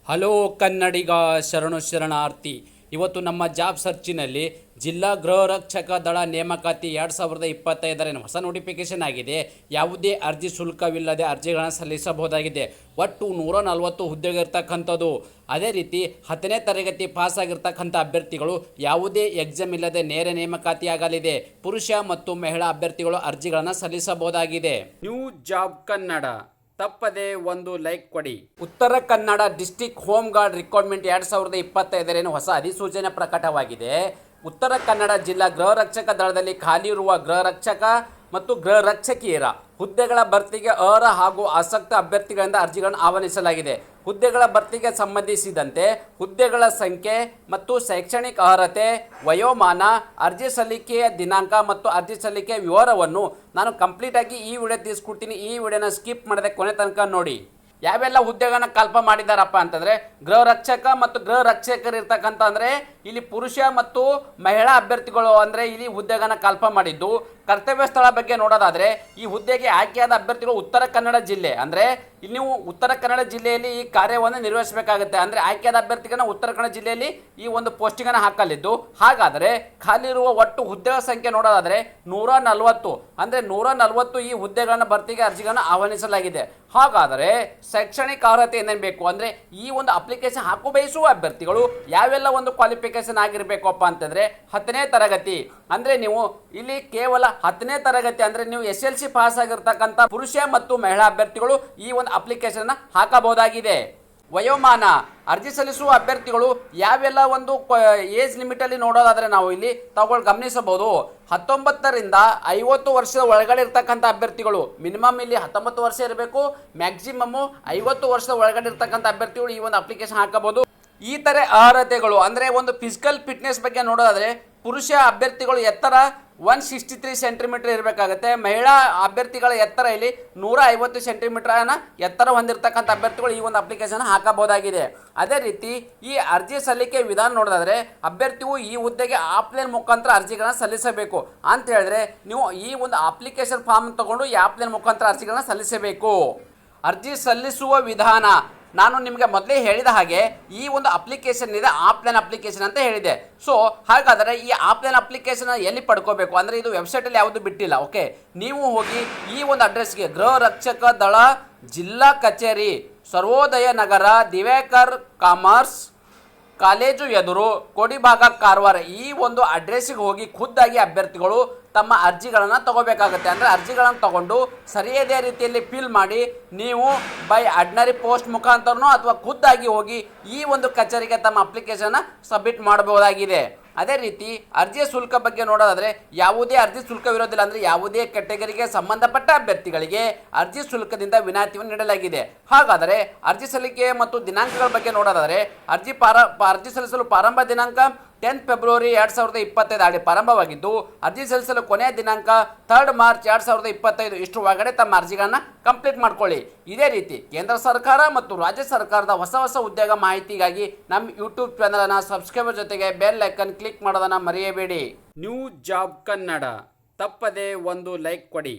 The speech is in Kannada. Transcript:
ಹಲೋ ಕನ್ನಡಿಗ ಶರಣು ಶರಣಾರ್ಥಿ. ಇವತ್ತು ನಮ್ಮ ಜಾಬ್ ಸರ್ಚಿನಲ್ಲಿ ಜಿಲ್ಲಾ ಗೃಹ ರಕ್ಷಕ ದಳ ನೇಮಕಾತಿ 2025 ಹೊಸ ನೋಟಿಫಿಕೇಶನ್ ಆಗಿದೆ. ಯಾವುದೇ ಅರ್ಜಿ ಶುಲ್ಕವಿಲ್ಲದೆ ಅರ್ಜಿಗಳನ್ನು ಸಲ್ಲಿಸಬಹುದಾಗಿದೆ. ಒಟ್ಟು 140 ಹುದ್ದೆಗೆ ಇರ್ತಕ್ಕಂಥದ್ದು. ಅದೇ ರೀತಿ 10ನೇ ತರಗತಿ ಪಾಸ್ ಆಗಿರ್ತಕ್ಕಂಥ ಅಭ್ಯರ್ಥಿಗಳು ಯಾವುದೇ ಎಕ್ಸಾಮ್ ಇಲ್ಲದೆ ನೇರ ನೇಮಕಾತಿ ಆಗಲಿದೆ. ಪುರುಷ ಮತ್ತು ಮಹಿಳಾ ಅಭ್ಯರ್ಥಿಗಳು ಅರ್ಜಿಗಳನ್ನು ಸಲ್ಲಿಸಬಹುದಾಗಿದೆ. ನ್ಯೂ ಜಾಬ್ ಕನ್ನಡ ತಪ್ಪದೆ ಒಂದು ಲೈಕ್ ಕೊಡಿ. Uttara Kannada district home guard recruitment 2025 ಹೊಸ ಅಧಿಸೂಚನೆ ಪ್ರಕಟವಾಗಿದೆ. ಉತ್ತರ ಕನ್ನಡ ಜಿಲ್ಲಾ ಗೃಹ ರಕ್ಷಕ ದಳದಲ್ಲಿ ಖಾಲಿ ಇರುವ ಗೃಹ ರಕ್ಷಕ ಮತ್ತು ಗೃಹ ರಕ್ಷಕಿಯರ ಹುದ್ದೆಗಳ ಭರ್ತಿಗೆ ಅರ್ಹ ಹಾಗೂ ಆಸಕ್ತ ಅಭ್ಯರ್ಥಿಗಳಿಂದ ಅರ್ಜಿಗಳನ್ನು ಆಹ್ವಾನಿಸಲಾಗಿದೆ. ಹುದ್ದೆಗಳ ಭರ್ತಿಗೆ ಸಂಬಂಧಿಸಿದಂತೆ ಹುದ್ದೆಗಳ ಸಂಖ್ಯೆ ಮತ್ತು ಶೈಕ್ಷಣಿಕ ಅರ್ಹತೆ, ವಯೋಮಾನ, ಅರ್ಜಿ ಸಲ್ಲಿಕೆಯ ದಿನಾಂಕ ಮತ್ತು ಅರ್ಜಿ ಸಲ್ಲಿಕೆಯ ವಿವರವನ್ನು ನಾನು ಕಂಪ್ಲೀಟಾಗಿ ಈ ವಿಡಿಯೋ ತಿಳಿಸ್ಕೊಡ್ತೀನಿ. ಈ ವಿಡಿಯೋನ ಸ್ಕಿಪ್ ಮಾಡದೆ ಕೊನೆ ತನಕ ನೋಡಿ. ಯಾವೆಲ್ಲ ಹುದ್ದೆಗಳನ್ನ ಕಲ್ಪ ಮಾಡಿದಾರಪ್ಪ ಅಂತಂದರೆ, ಗೃಹ ರಕ್ಷಕ ಮತ್ತು ಗೃಹ ರಕ್ಷಕರು ಇರ್ತಕ್ಕಂಥ ಅಂದರೆ ಇಲ್ಲಿ ಪುರುಷ ಮತ್ತು ಮಹಿಳಾ ಅಭ್ಯರ್ಥಿಗಳು ಅಂದರೆ ಇಲ್ಲಿ ಹುದ್ದೆಗಳನ್ನ ಕಲ್ಪ ಮಾಡಿದ್ದು. ಕರ್ತವ್ಯ ಸ್ಥಳ ಬಗ್ಗೆ ನೋಡೋದಾದರೆ ಈ ಹುದ್ದೆಗೆ ಆಯ್ಕೆಯಾದ ಅಭ್ಯರ್ಥಿಗಳು ಉತ್ತರ ಕನ್ನಡ ಜಿಲ್ಲೆ ಅಂದರೆ ಇಲ್ಲಿ ನೀವು ಉತ್ತರ ಕನ್ನಡ ಜಿಲ್ಲೆಯಲ್ಲಿ ಈ ಕಾರ್ಯವನ್ನು ನಿರ್ವಹಿಸಬೇಕಾಗುತ್ತೆ. ಅಂದರೆ ಆಯ್ಕೆಯಾದ ಅಭ್ಯರ್ಥಿಗಳನ್ನ ಉತ್ತರ ಕನ್ನಡ ಜಿಲ್ಲೆಯಲ್ಲಿ ಈ ಒಂದು ಪೋಸ್ಟಿಂಗನ್ನು ಹಾಕಲಿದ್ದು. ಹಾಗಾದರೆ ಖಾಲಿ ಇರುವ ಒಟ್ಟು ಹುದ್ದೆಗಳ ಸಂಖ್ಯೆ ನೋಡೋದಾದರೆ 140 ಅಂದರೆ 140 ಈ ಹುದ್ದೆಗಳನ್ನು ಭರ್ತಿಗೆ ಅರ್ಜಿಗಳನ್ನು ಆಹ್ವಾನಿಸಲಾಗಿದೆ. ಹಾಗಾದರೆ ಶೈಕ್ಷಣಿಕ ಅರ್ಹತೆ ಏನೇನು ಬೇಕು ಅಂದರೆ ಈ ಒಂದು ಅಪ್ಲಿಕೇಶನ್ ಹಾಕು ಬಯಸುವ ಅಭ್ಯರ್ಥಿಗಳು ಯಾವೆಲ್ಲ ಒಂದು ಕ್ವಾಲಿಫಿಕೇಶನ್ ಆಗಿರಬೇಕಪ್ಪ ಅಂತಂದರೆ 10ನೇ ತರಗತಿ ಅಂದರೆ ನೀವು ಇಲ್ಲಿ ಕೇವಲ 10ನೇ ತರಗತಿ ಅಂದರೆ ನೀವು SLC ಪಾಸ್ ಆಗಿರ್ತಕ್ಕಂಥ ಪುರುಷ ಮತ್ತು ಮಹಿಳಾ ಅಭ್ಯರ್ಥಿಗಳು ಈ ಒಂದು ಅಪ್ಲಿಕೇಶನ್ ಹಾಕಬಹುದಾಗಿದೆ. ವಯೋಮಾನ ಅರ್ಜಿ ಸಲ್ಲಿಸುವ ಅಭ್ಯರ್ಥಿಗಳು ಯಾವೆಲ್ಲ ಒಂದು ಏಜ್ ಲಿಮಿಟಲ್ಲಿ ನೋಡೋದಾದರೆ ನಾವು ಇಲ್ಲಿ ಗಮನಿಸಬಹುದು. 19ರಿಂದ 50 ವರ್ಷದ ಒಳಗಡೆ ಇರ್ತಕ್ಕಂಥ ಅಭ್ಯರ್ಥಿಗಳು ಮಿನಿಮಮ್ ಇಲ್ಲಿ 19 ವರ್ಷ ಇರಬೇಕು, ಮ್ಯಾಕ್ಸಿಮಮ್ 50 ವರ್ಷದ ಒಳಗಡೆ ಇರ್ತಕ್ಕಂಥ ಅಭ್ಯರ್ಥಿಗಳು ಈ ಒಂದು ಅಪ್ಲಿಕೇಶನ್ ಹಾಕಬಹುದು. ಈ ಥರ ಅರ್ಹತೆಗಳು ಅಂದರೆ ಒಂದು ಫಿಸಿಕಲ್ ಫಿಟ್ನೆಸ್ ಬಗ್ಗೆ ನೋಡೋದಾದರೆ ಪುರುಷ ಅಭ್ಯರ್ಥಿಗಳು ಎತ್ತರ 163 ಸೆಂಟಿಮೀಟರ್ ಇರಬೇಕಾಗುತ್ತೆ. ಮಹಿಳಾ ಅಭ್ಯರ್ಥಿಗಳ ಎತ್ತರ ಇಲ್ಲಿ 150 ಸೆಂಟಿಮೀಟರ್ನ ಎತ್ತರ ಹೊಂದಿರತಕ್ಕಂಥ ಅಭ್ಯರ್ಥಿಗಳು ಈ ಒಂದು ಅಪ್ಲಿಕೇಶನ್ ಹಾಕಬಹುದಾಗಿದೆ. ಅದೇ ರೀತಿ ಈ ಅರ್ಜಿ ಸಲ್ಲಿಕೆ ವಿಧಾನ ನೋಡೋದಾದರೆ ಅಭ್ಯರ್ಥಿಯು ಈ ಹುದ್ದೆಗೆ ಆಫ್ಲೈನ್ ಮುಖಾಂತರ ಅರ್ಜಿಗಳನ್ನ ಸಲ್ಲಿಸಬೇಕು ಅಂತ ಹೇಳಿದ್ರೆ ನೀವು ಈ ಒಂದು ಅಪ್ಲಿಕೇಶನ್ ಫಾರ್ಮ್ ತಗೊಂಡು ಈ ಆಫ್ಲೈನ್ ಮುಖಾಂತರ ಅರ್ಜಿಗಳನ್ನ ಸಲ್ಲಿಸಬೇಕು. ಅರ್ಜಿ ಸಲ್ಲಿಸುವ ವಿಧಾನ ನಾನು ನಿಮಗೆ ಮೊದಲೇ ಹೇಳಿದ ಹಾಗೆ ಈ ಒಂದು ಅಪ್ಲಿಕೇಶನ್ ಇದೆ ಆಫ್ಲೈನ್ ಅಪ್ಲಿಕೇಶನ್ ಅಂತ ಹೇಳಿದೆ. ಸೊ ಹಾಗಾದರೆ ಈ ಆಫ್ಲೈನ್ ಅಪ್ಲಿಕೇಶನ್ ಎಲ್ಲಿ ಪಡ್ಕೋಬೇಕು ಅಂದರೆ ಇದು ವೆಬ್ಸೈಟಲ್ಲಿ ಯಾವುದು ಬಿಟ್ಟಿಲ್ಲ. ಓಕೆ, ನೀವು ಹೋಗಿ ಈ ಒಂದು ಅಡ್ರೆಸ್ಗೆ ಗೃಹ ರಕ್ಷಕ ದಳ ಜಿಲ್ಲಾ ಕಚೇರಿ, ಸರ್ವೋದಯ ನಗರ, ದಿವೇಕರ್ ಕಾಮರ್ಸ್ ಕಾಲೇಜು ಎದುರು, ಕೋಡಿಭಾಗ, ಕಾರವಾರ ಈ ಒಂದು ಅಡ್ರೆಸ್ಸಿಗೆ ಹೋಗಿ ಖುದ್ದಾಗಿ ಅಭ್ಯರ್ಥಿಗಳು ತಮ್ಮ ಅರ್ಜಿಗಳನ್ನು ತಗೋಬೇಕಾಗುತ್ತೆ. ಅಂದರೆ ಅರ್ಜಿಗಳನ್ನು ತಗೊಂಡು ಸರಿಯಾದ ರೀತಿಯಲ್ಲಿ ಫಿಲ್ ಮಾಡಿ ನೀವು ಬೈ ಆರ್ಡಿನರಿ ಪೋಸ್ಟ್ ಮುಖಾಂತರನೋ ಅಥವಾ ಖುದ್ದಾಗಿ ಹೋಗಿ ಈ ಒಂದು ಕಚೇರಿಗೆ ತಮ್ಮ ಅಪ್ಲಿಕೇಶನ್ ಸಬ್ಮಿಟ್ ಮಾಡಬಹುದಾಗಿದೆ. ಅದೇ ರೀತಿ ಅರ್ಜಿ ಶುಲ್ಕ ಬಗ್ಗೆ ನೋಡೋದಾದರೆ ಯಾವುದೇ ಅರ್ಜಿ ಶುಲ್ಕವಿರೋದಿಲ್ಲ. ಅಂದರೆ ಯಾವುದೇ ಕೆಟಗರಿಗೆ ಸಂಬಂಧಪಟ್ಟ ಅಭ್ಯರ್ಥಿಗಳಿಗೆ ಅರ್ಜಿ ಶುಲ್ಕದಿಂದ ವಿನಾಯಿತಿಯನ್ನು ನೀಡಲಾಗಿದೆ. ಹಾಗಾದರೆ ಅರ್ಜಿ ಸಲ್ಲಿಕೆ ಮತ್ತು ದಿನಾಂಕಗಳ ಬಗ್ಗೆ ನೋಡೋದಾದರೆ ಅರ್ಜಿ ಸಲ್ಲಿಸಲು ಪ್ರಾರಂಭ ದಿನಾಂಕ 10 ಫೆಬ್ರವರಿ 2025 ಪ್ರಾರಂಭವಾಗಿದ್ದು ಅರ್ಜಿ ಸಲ್ಲಿಸಲು ಕೊನೆಯ ದಿನಾಂಕ 3 ಮಾರ್ಚ್ 2025 ಇಷ್ಟರ ಒಳಗಡೆ ತಮ್ಮ ಅರ್ಜಿಗಳನ್ನು ಕಂಪ್ಲೀಟ್ ಮಾಡ್ಕೊಳ್ಳಿ. ಇದೇ ರೀತಿ ಕೇಂದ್ರ ಸರ್ಕಾರ ಮತ್ತು ರಾಜ್ಯ ಸರ್ಕಾರದ ಹೊಸ ಉದ್ಯೋಗ ಮಾಹಿತಿಗಾಗಿ ನಮ್ಮ ಯೂಟ್ಯೂಬ್ ಚಾನಲನ್ನು ಸಬ್ಸ್ಕ್ರೈಬರ್ ಜೊತೆಗೆ ಬೆಲ್ ಐಕನ್ ಕ್ಲಿಕ್ ಮಾಡೋದನ್ನು ಮರೆಯಬೇಡಿ. ನ್ಯೂ ಜಾಬ್ ಕನ್ನಡ ತಪ್ಪದೆ ಒಂದು ಲೈಕ್ ಕೊಡಿ.